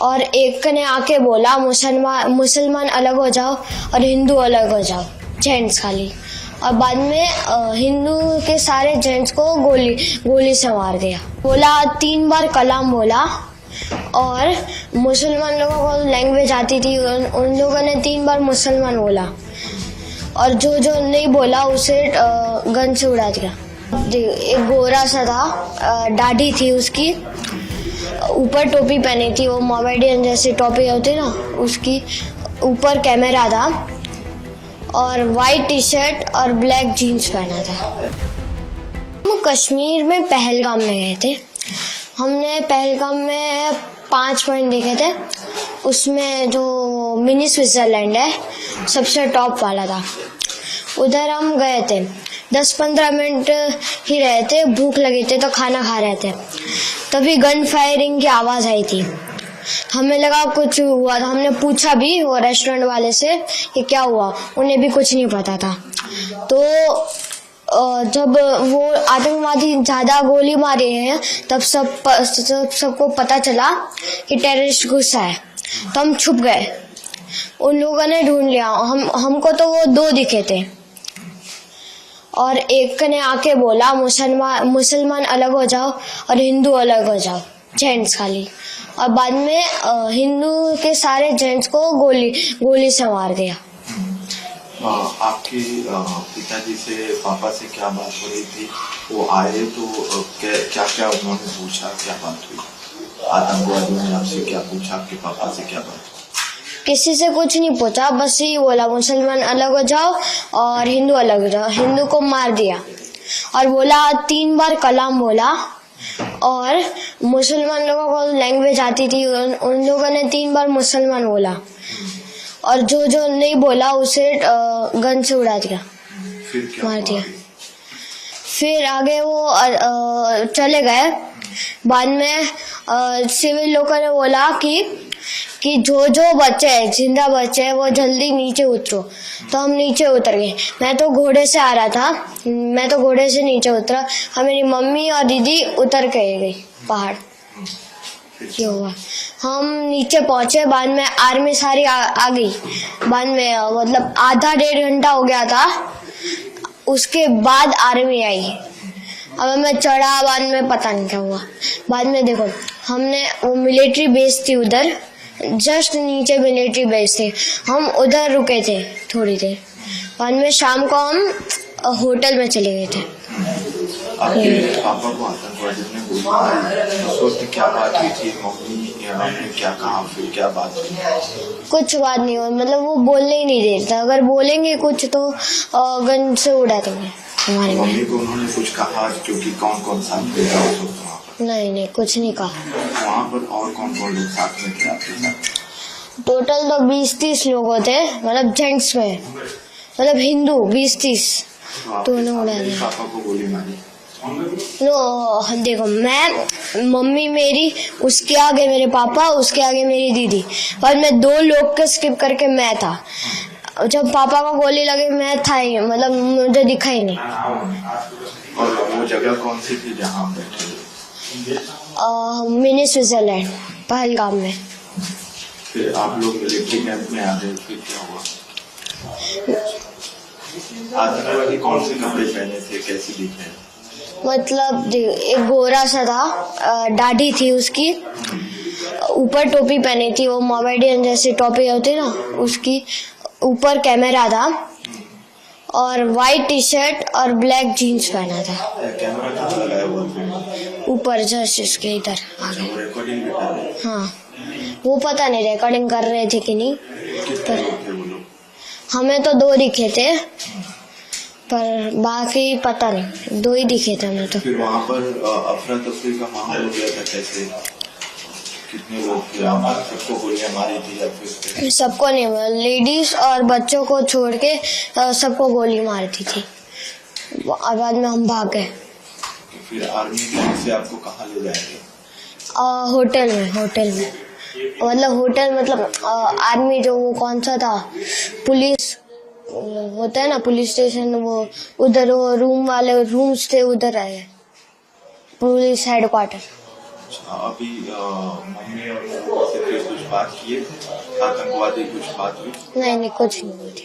और एक ने आके बोला मुसलमान अलग हो जाओ और हिंदू अलग हो जाओ, जेंट्स खाली। और बाद में हिंदू के सारे जेंट्स को गोली से मार दिया। बोला 3 बार कलाम बोला और मुसलमान लोगों को लैंग्वेज आती थी, उन लोगों ने 3 बार मुसलमान बोला और जो नहीं बोला उसे गन से उड़ा दिया। एक गोरा सा था, दाढ़ी थी उसकी, ऊपर टोपी पहनी थी, वो मोमेडियन जैसी टोपी होती ना, उसकी ऊपर कैमरा था और वाइट टी शर्ट और ब्लैक जीन्स पहना था। हम कश्मीर में पहलगाम में गए थे। हमने पहलगाम में 5 पॉइंट देखे थे। उसमें जो मिनी स्विट्जरलैंड है सबसे टॉप वाला था, उधर हम गए थे। 10-15 मिनट ही रहे थे, भूख लगी थी तो खाना खा रहे थे, तभी गन फायरिंग की आवाज आई थी। हमें लगा कुछ हुआ था, हमने पूछा भी वो रेस्टोरेंट वाले से कि क्या हुआ, उन्हें भी कुछ नहीं पता था। तो जब वो आतंकवादी ज्यादा गोली मारे हैं तब सबको पता चला कि टेररिस्ट घुसा है, तो हम छुप गए। उन लोगों ने ढूंढ लिया, हमको तो वो 2 दिखे थे और एक ने आके बोला मुसलमान अलग हो जाओ और हिंदू अलग हो जाओ, जेंट्स खाली। और बाद में हिंदू के सारे जेंट्स को गोली से मार दिया। आपके पिताजी से पापा से क्या बात हो रही थी? वो आए तो क्या उन्होंने पूछा, क्या बात हुई? आतंकवादियों ने आपसे क्या पूछा, आपके पापा से क्या बात? किसी से कुछ नहीं पूछा, बस ये बोला मुसलमान अलग हो जाओ और हिंदू अलग हो जाओ। हिंदू को मार दिया और बोला 3 बार कलाम बोला और मुसलमान लोगों को लैंग्वेज आती थी, उन लोगों ने 3 बार मुसलमान बोला और जो नहीं बोला उसे गन से उड़ा दिया, मार दिया। फिर आगे वो चले गए। बाद में सिविल लोगों ने बोला कि जो बच्चे हैं, जिंदा बच्चे हैं, वो जल्दी नीचे उतरो। तो हम नीचे उतर गए। मैं तो घोड़े से आ रहा था, मैं तो घोड़े से नीचे उतरा और मेरी मम्मी और दीदी उतर के गई पहाड़। ये हुआ, हम नीचे पहुंचे। बाद में आर्मी सारी आ गई। बाद में मतलब आधा 1.5 घंटा हो गया था, उसके बाद आर्मी आई। अब मैं चढ़ा, बाद में पता नहीं क्या हुआ। बाद में देखो, हमने वो मिलिट्री बेस थी उधर, जस्ट नीचे मिलिट्री बेस थे, हम उधर रुके थे थोड़ी देर। बाद में शाम को हम होटल में चले गए थे। आपके पापा को आतंकवादियों ने गोली मारी, उस वक्त क्या बात हुई थी? मम्मी ने क्या कहा, फिर क्या बात हुई? कुछ बात नहीं हुई, मतलब वो बोलने ही नहीं देता। अगर बोलेंगे कुछ तो गन से उड़ा देंगे हमारे। मम्मी को उन्होंने कुछ कहा क्योंकि कौन साथ में था उस वक्त वहाँ पर? नहीं, कुछ नहीं कहा। वहाँ पर और कौन लोग साथ में थे आपके साथ? टोटल तो 20-30 लोग थे, मतलब जेंट्स में, मतलब हिंदू 20-30 दोनों उड़ा दिया। पापा को गोली मारी? नो, देखो, मैं, मम्मी मेरी, उसके आगे मेरे पापा, उसके आगे मेरी दीदी, और मैं 2 लोग को स्किप करके मैं था। जब पापा को गोली लगी मैं था ही, मतलब मुझे दिखा ही नहीं। और वो जगह कौन सी थी जहाँ बैठे? मिनी स्विट्जरलैंड, पहलगाम में। फिर आप लोग मिलिट्री कैंप में आ गए, फिर क्या हुआ? आतंकवादी कौन से कपड़े पहने थे, कैसे दिखे? मतलब एक गोरा सा था, दाढ़ी थी उसकी, ऊपर टोपी पहनी थी, वो मोमेडियन जैसी टोपी होती ना, उसकी ऊपर कैमरा था और वाइट टी शर्ट और ब्लैक जीन्स पहना था। कैमरा कहाँ लगाया हुआ था? ऊपर जस्ट इसके इधर आगे। रिकॉर्डिंग भी कर रहे थे? हाँ, वो पता नहीं रिकॉर्डिंग कर रहे थे कि नहीं, पर हमें तो 2 दिखे थे, पर बाकी पता नहीं, 2 ही दिखे थे हमें तो। फिर वहाँ पर अफरा तफरी का माहौल हो गया था, कैसे, कितने लोग थे? सबको गोलियां मारी थी या फिर? सबको नहीं, लेडीज और बच्चों को छोड़ के सबको गोली मारती थी। बाद में हम भाग गए। फिर आर्मी से आपको कहाँ ले जाएंगे? होटल में, मतलब आर्मी जो वो कौन सा था, पुलिस होता है ना, पुलिस स्टेशन, वो उधर वो रूम्स थे, उधर आए, पुलिस हेडक्वार्टर। अभी मम्मी और बात किए थे? आतंकवादी कुछ बात हुई? नहीं नहीं कुछ नहीं हुई थी।